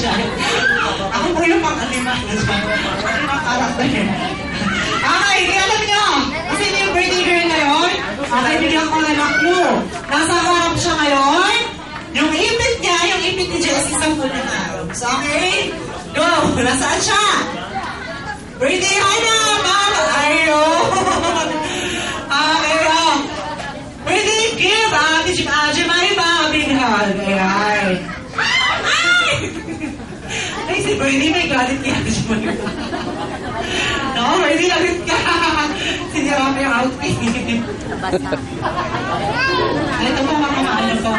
dyan. Ako po yung pang-alima na dyan. Alimang karakter. Okay, di alam nyo. Kasi yung birthday girl ngayon, okay, bigyan ko na ng clue. Nasa harap siya ngayon. Yung ipit niya, yung ipit ni Jessie sa full ng araw. So, okay? Go! Nasaan siya? Birthday Hana! Ma'am! Ayun! Okay, oh. Birthday gift! Ate Jemay ba? Big hug. Ayan. Ay! Ay, si Birthday may galit niya. Ate Jemay ba? No, Birthday, galit ka. Sinira mo yung outfit. Ito po mga kamaalam ko.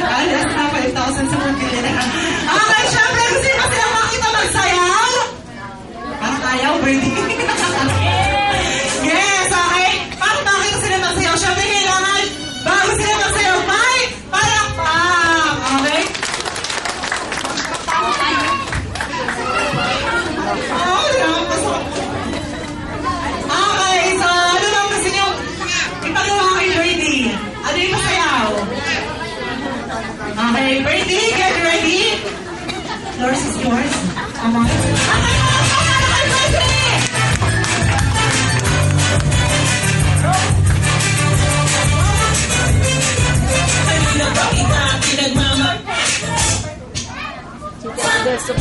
Alas na 5,000 sa pagkili na. Okay, syempre, gusto nyo kasi ang makita magsayaw? Parang ayaw, Birthday. Yes, okay. Parang makita sila magsayaw. Syempre, kailangan bago sila magsayaw, may palakpak. Okay? Okay, so ano lang gusto nyo ipagawa kay Birthday? Ano yung masayaw? Okay, Birthday, get ready. Yours is yours. Come on. Okay, Birthday! Kanina ba kita pinagmamag? So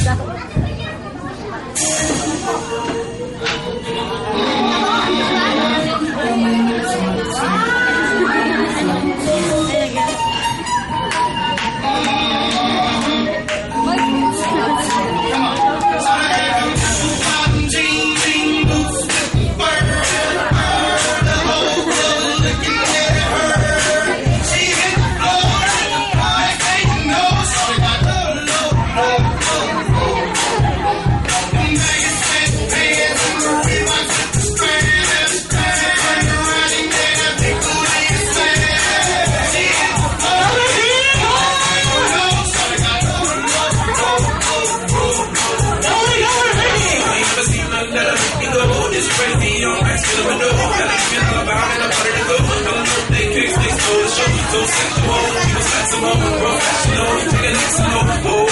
sensual, people sensible, professional, take a next slow. Oh,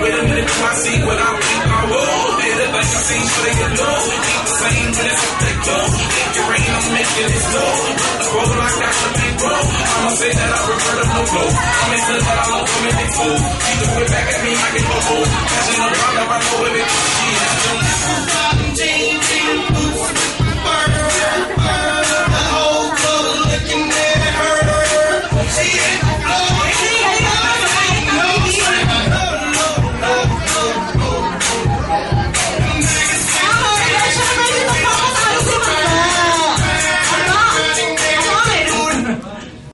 wait a minute, do I see what I think I will? Did it like I seen, so they get low. Ain't the same, but it's up they go. If your rain, I'm making it slow. The roll like I should be bro. I'ma say that I revert of no flow. I make sure that I love women, they fool. Keep the whip back at me, I get